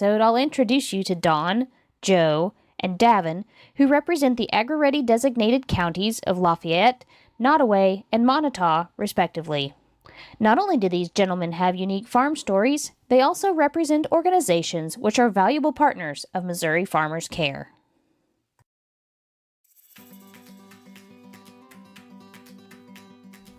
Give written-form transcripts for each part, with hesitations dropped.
I'll introduce you to Don, Joe, and Davin, who represent the Agri-Ready designated counties of Lafayette, Nottoway, and Montauk, respectively. Not only do these gentlemen have unique farm stories, they also represent organizations which are valuable partners of Missouri Farmers Care.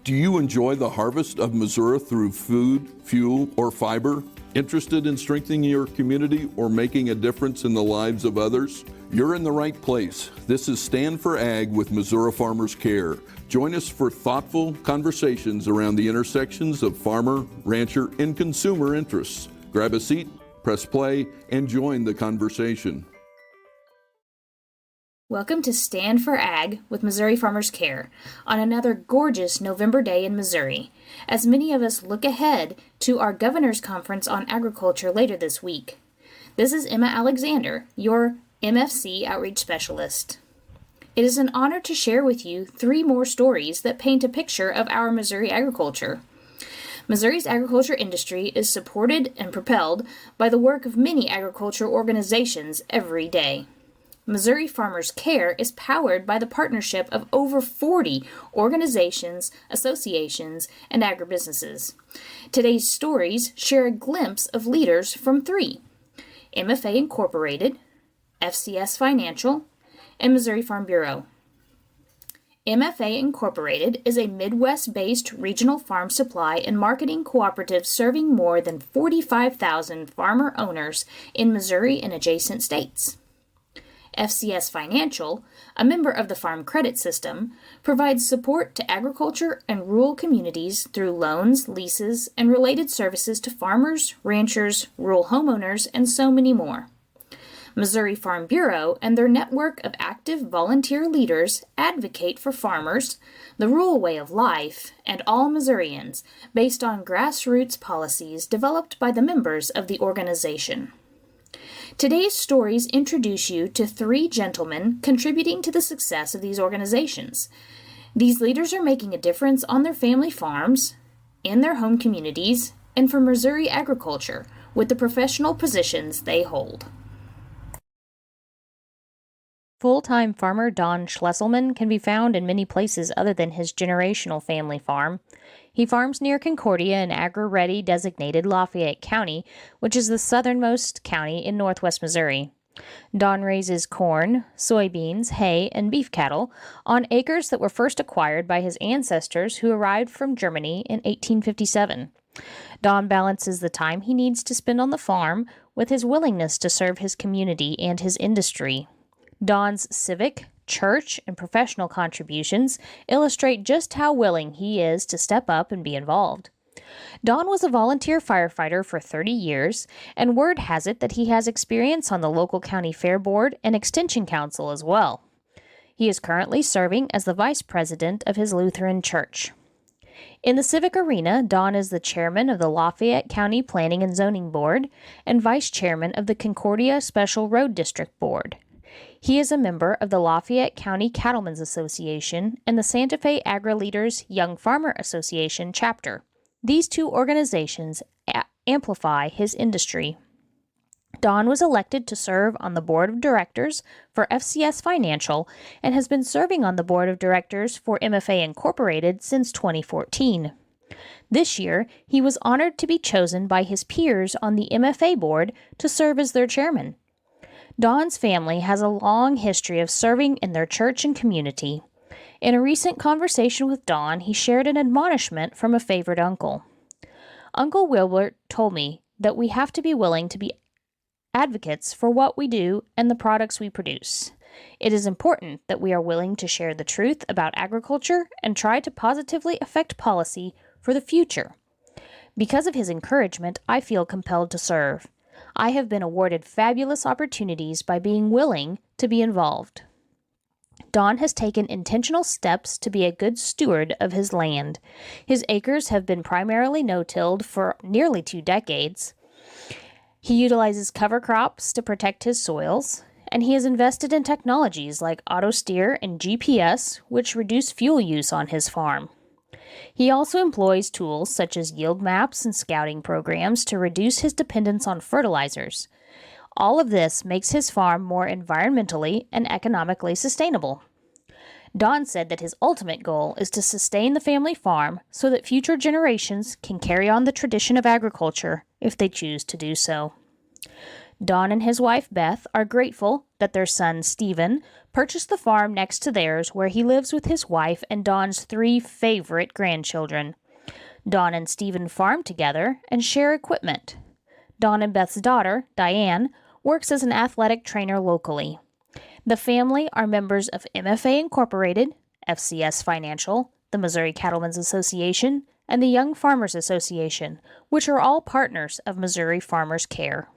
Do you enjoy the harvest of Missouri through food, fuel, or fiber? Interested in strengthening your community or making a difference in the lives of others? You're in the right place. This is Stand for Ag with Missouri Farmers Care. Join us for thoughtful conversations around the intersections of farmer, rancher, and consumer interests. Grab a seat, press play, and join the conversation. Welcome to Stand for Ag with Missouri Farmers Care on another gorgeous November day in Missouri, as many of us look ahead to our Governor's Conference on Agriculture later this week. This is Emma Alexander, your MFC Outreach Specialist. It is an honor to share with you 3 more stories that paint a picture of our Missouri agriculture. Missouri's agriculture industry is supported and propelled by the work of many agriculture organizations every day. Missouri Farmers Care is powered by the partnership of over 40 organizations, associations, and agribusinesses. Today's stories share a glimpse of leaders from 3: MFA Incorporated, FCS Financial, and Missouri Farm Bureau. MFA Incorporated is a Midwest-based regional farm supply and marketing cooperative serving more than 45,000 farmer owners in Missouri and adjacent states. FCS Financial, a member of the Farm Credit System, provides support to agriculture and rural communities through loans, leases, and related services to farmers, ranchers, rural homeowners, and so many more. Missouri Farm Bureau and their network of active volunteer leaders advocate for farmers, the rural way of life, and all Missourians based on grassroots policies developed by the members of the organization. Today's stories introduce you to 3 gentlemen contributing to the success of these organizations. These leaders are making a difference on their family farms, in their home communities, and for Missouri agriculture with the professional positions they hold. Full-time farmer Don Schlesselman can be found in many places other than his generational family farm. He farms near Concordia in Agri-Ready designated Lafayette County, which is the southernmost county in northwest Missouri. Don raises corn, soybeans, hay, and beef cattle on acres that were first acquired by his ancestors who arrived from Germany in 1857. Don balances the time he needs to spend on the farm with his willingness to serve his community and his industry. Don's civic, church, and professional contributions illustrate just how willing he is to step up and be involved. Don was a volunteer firefighter for 30 years, and word has it that he has experience on the local county fair board and extension council as well. He is currently serving as the vice president of his Lutheran church. In the civic arena, Don is the chairman of the Lafayette County Planning and Zoning Board and vice chairman of the Concordia Special Road District Board. He is a member of the Lafayette County Cattlemen's Association and the Santa Fe Agri-Leaders Young Farmer Association chapter. These 2 organizations amplify his industry. Don was elected to serve on the board of directors for FCS Financial and has been serving on the board of directors for MFA Incorporated since 2014. This year, he was honored to be chosen by his peers on the MFA board to serve as their chairman. Don's family has a long history of serving in their church and community. In a recent conversation with Don, he shared an admonishment from a favorite uncle. Uncle Wilbert told me that we have to be willing to be advocates for what we do and the products we produce. It is important that we are willing to share the truth about agriculture and try to positively affect policy for the future. Because of his encouragement, I feel compelled to serve. I have been awarded fabulous opportunities by being willing to be involved. Don has taken intentional steps to be a good steward of his land. His acres have been primarily no-tilled for nearly 2 decades. He utilizes cover crops to protect his soils, and he has invested in technologies like AutoSteer and GPS, which reduce fuel use on his farm. He also employs tools such as yield maps and scouting programs to reduce his dependence on fertilizers. All of this makes his farm more environmentally and economically sustainable. Don said that his ultimate goal is to sustain the family farm so that future generations can carry on the tradition of agriculture if they choose to do so. Don and his wife Beth are grateful that their son Stephen purchased the farm next to theirs where he lives with his wife and Don's 3 favorite grandchildren. Don and Stephen farm together and share equipment. Don and Beth's daughter, Diane, works as an athletic trainer locally. The family are members of MFA Incorporated, FCS Financial, the Missouri Cattlemen's Association, and the Young Farmers Association, which are all partners of Missouri Farmers Care.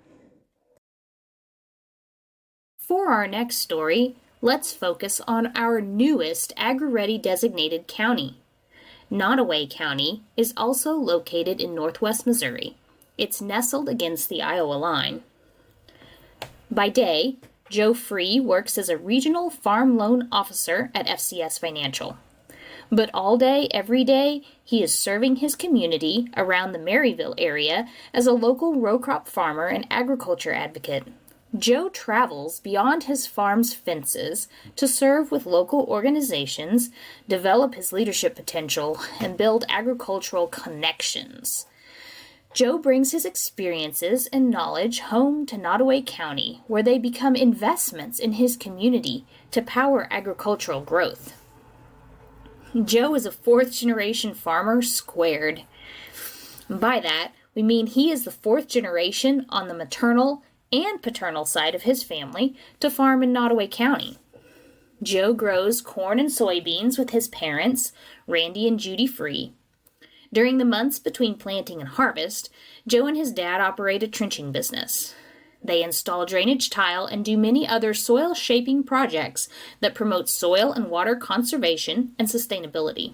For our next story, let's focus on our newest Agri-Ready designated county. Nottoway County is also located in northwest Missouri. It's nestled against the Iowa line. By day, Joe Free works as a regional farm loan officer at FCS Financial. But all day, every day, he is serving his community around the Maryville area as a local row crop farmer and agriculture advocate. Joe travels beyond his farm's fences to serve with local organizations, develop his leadership potential, and build agricultural connections. Joe brings his experiences and knowledge home to Nottoway County, where they become investments in his community to power agricultural growth. Joe is a 4th-generation farmer squared. By that, we mean he is the 4th generation on the maternal and paternal side of his family to farm in Nottoway County. Joe grows corn and soybeans with his parents, Randy and Judy Free. During the months between planting and harvest, Joe and his dad operate a trenching business. They install drainage tile and do many other soil-shaping projects that promote soil and water conservation and sustainability.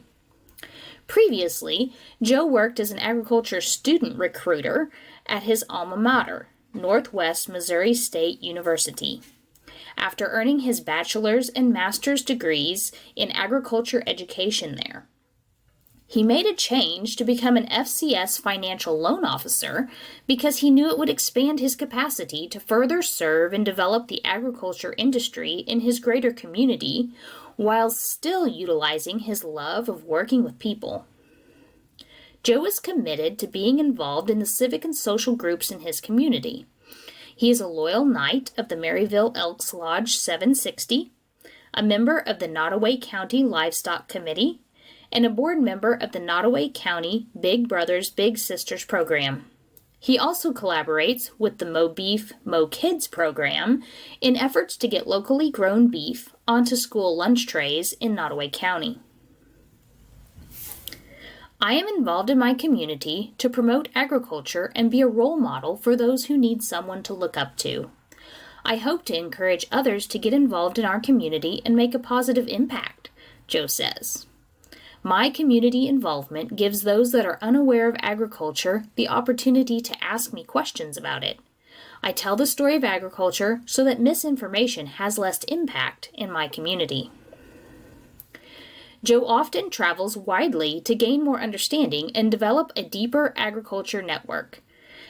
Previously, Joe worked as an agriculture student recruiter at his alma mater, Northwest Missouri State University. After earning his bachelor's and master's degrees in agriculture education there, he made a change to become an FCS financial loan officer because he knew it would expand his capacity to further serve and develop the agriculture industry in his greater community while still utilizing his love of working with people. Joe is committed to being involved in the civic and social groups in his community. He is a loyal knight of the Maryville Elks Lodge 760, a member of the Nottoway County Livestock Committee, and a board member of the Nottoway County Big Brothers Big Sisters program. He also collaborates with the Mo Beef, Mo Kids program in efforts to get locally grown beef onto school lunch trays in Nottoway County. I am involved in my community to promote agriculture and be a role model for those who need someone to look up to. I hope to encourage others to get involved in our community and make a positive impact, Joe says. My community involvement gives those that are unaware of agriculture the opportunity to ask me questions about it. I tell the story of agriculture so that misinformation has less impact in my community. Joe often travels widely to gain more understanding and develop a deeper agriculture network.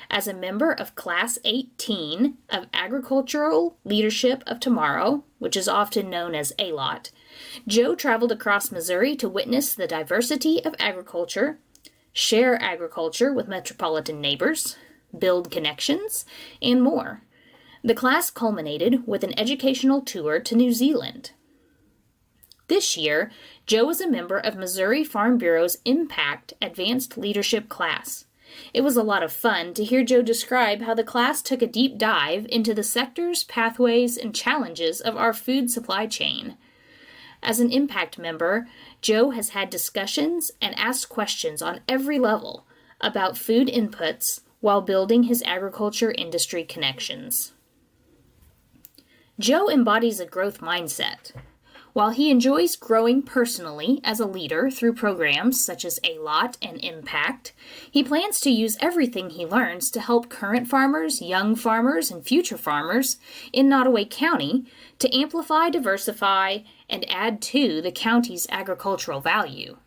As a member of Class 18 of Agricultural Leadership of Tomorrow, which is often known as ALOT, Joe traveled across Missouri to witness the diversity of agriculture, share agriculture with metropolitan neighbors, build connections, and more. The class culminated with an educational tour to New Zealand. This year, Joe was a member of Missouri Farm Bureau's Impact Advanced Leadership class. It was a lot of fun to hear Joe describe how the class took a deep dive into the sectors, pathways, and challenges of our food supply chain. As an Impact member, Joe has had discussions and asked questions on every level about food inputs while building his agriculture industry connections. Joe embodies a growth mindset. While he enjoys growing personally as a leader through programs such as ALOT and Impact, he plans to use everything he learns to help current farmers, young farmers, and future farmers in Nottoway County to amplify, diversify, and add to the county's agricultural value.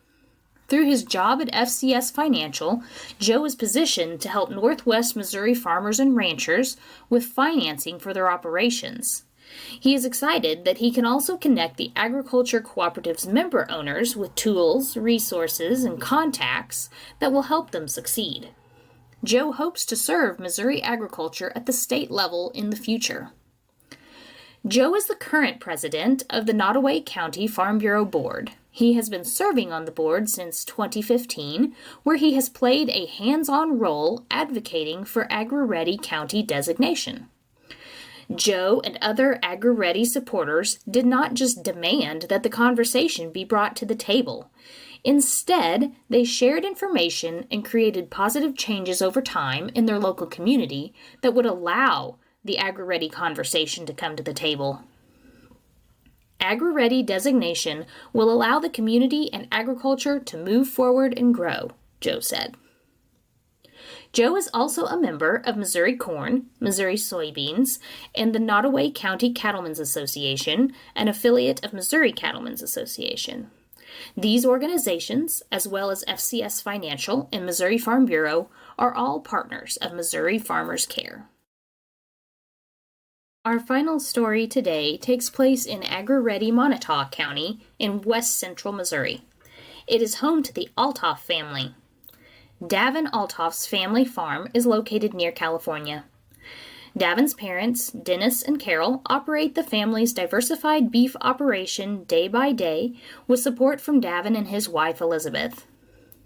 Through his job at FCS Financial, Joe is positioned to help Northwest Missouri farmers and ranchers with financing for their operations. He is excited that he can also connect the agriculture cooperative's member owners with tools, resources, and contacts that will help them succeed. Joe hopes to serve Missouri agriculture at the state level in the future. Joe is the current president of the Nottoway County Farm Bureau Board. He has been serving on the board since 2015, where he has played a hands-on role advocating for Agri-Ready County designation. Joe and other Agri-Ready supporters did not just demand that the conversation be brought to the table. Instead, they shared information and created positive changes over time in their local community that would allow the Agri-Ready conversation to come to the table. Agri-Ready designation will allow the community and agriculture to move forward and grow, Joe said. Joe is also a member of Missouri Corn, Missouri Soybeans, and the Nottoway County Cattlemen's Association, an affiliate of Missouri Cattlemen's Association. These organizations, as well as FCS Financial and Missouri Farm Bureau, are all partners of Missouri Farmers Care. Our final story today takes place in Agri-Ready Monetauk County in west central Missouri. It is home to the Althoff family. Davin Althoff's family farm is located near California. Davin's parents, Dennis and Carol, operate the family's diversified beef operation day by day with support from Davin and his wife Elizabeth.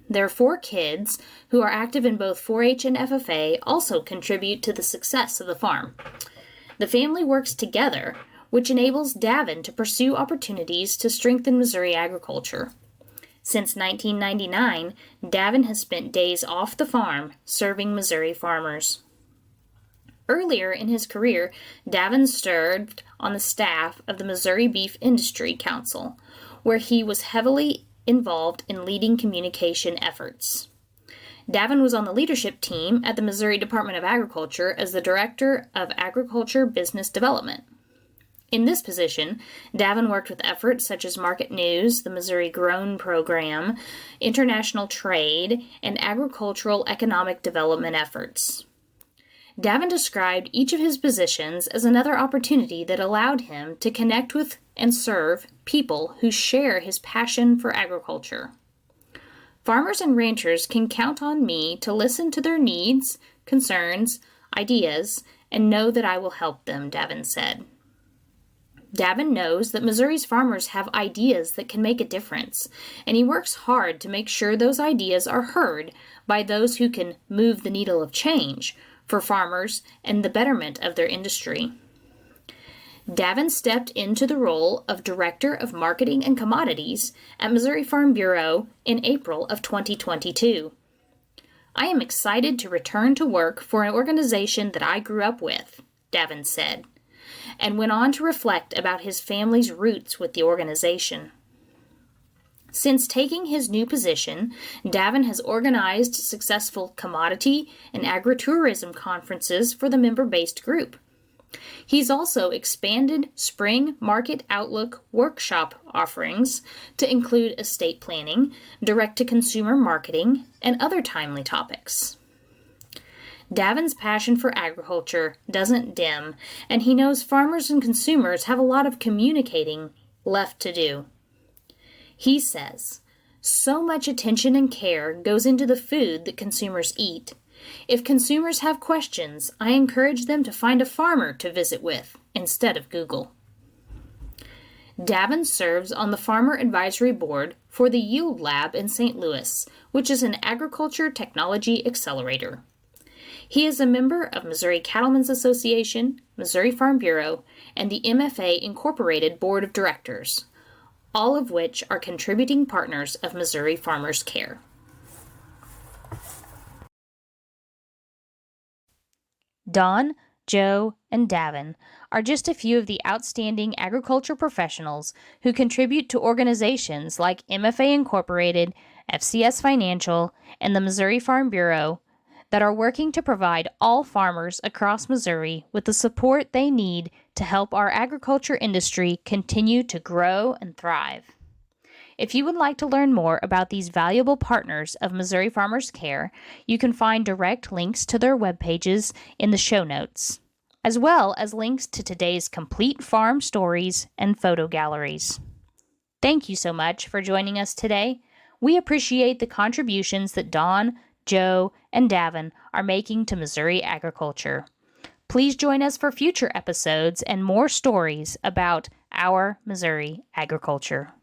Their 4 kids, who are active in both 4-H and FFA, also contribute to the success of the farm. The family works together, which enables Davin to pursue opportunities to strengthen Missouri agriculture. Since 1999, Davin has spent days off the farm serving Missouri farmers. Earlier in his career, Davin served on the staff of the Missouri Beef Industry Council, where he was heavily involved in leading communication efforts. Davin was on the leadership team at the Missouri Department of Agriculture as the Director of Agriculture Business Development. In this position, Davin worked with efforts such as Market News, the Missouri Grown Program, international trade, and agricultural economic development efforts. Davin described each of his positions as another opportunity that allowed him to connect with and serve people who share his passion for agriculture. Farmers and ranchers can count on me to listen to their needs, concerns, ideas, and know that I will help them, Davin said. Davin knows that Missouri's farmers have ideas that can make a difference, and he works hard to make sure those ideas are heard by those who can move the needle of change for farmers and the betterment of their industry. Davin stepped into the role of Director of Marketing and Commodities at Missouri Farm Bureau in April of 2022. I am excited to return to work for an organization that I grew up with, Davin said, and went on to reflect about his family's roots with the organization. Since taking his new position, Davin has organized successful commodity and agritourism conferences for the member-based group. He's also expanded Spring Market Outlook workshop offerings to include estate planning, direct-to-consumer marketing, and other timely topics. Davin's passion for agriculture doesn't dim, and he knows farmers and consumers have a lot of communicating left to do. He says, "So much attention and care goes into the food that consumers eat. If consumers have questions, I encourage them to find a farmer to visit with instead of Google." Davin serves on the Farmer Advisory Board for the Yield Lab in St. Louis, which is an agriculture technology accelerator. He is a member of Missouri Cattlemen's Association, Missouri Farm Bureau, and the MFA Incorporated Board of Directors, all of which are contributing partners of Missouri Farmers Care. Don, Joe, and Davin are just a few of the outstanding agriculture professionals who contribute to organizations like MFA Incorporated, FCS Financial, and the Missouri Farm Bureau that are working to provide all farmers across Missouri with the support they need to help our agriculture industry continue to grow and thrive. If you would like to learn more about these valuable partners of Missouri Farmers Care, you can find direct links to their web pages in the show notes, as well as links to today's complete farm stories and photo galleries. Thank you so much for joining us today. We appreciate the contributions that Don, Joe, and Davin are making to Missouri agriculture. Please join us for future episodes and more stories about our Missouri agriculture.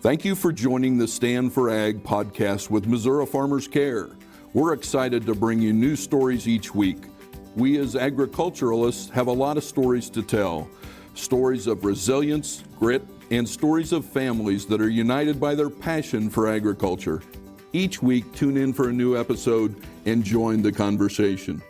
Thank you for joining the Stand for Ag podcast with Missouri Farmers Care. We're excited to bring you new stories each week. We as agriculturalists have a lot of stories to tell. Stories of resilience, grit, and stories of families that are united by their passion for agriculture. Each week, tune in for a new episode and join the conversation.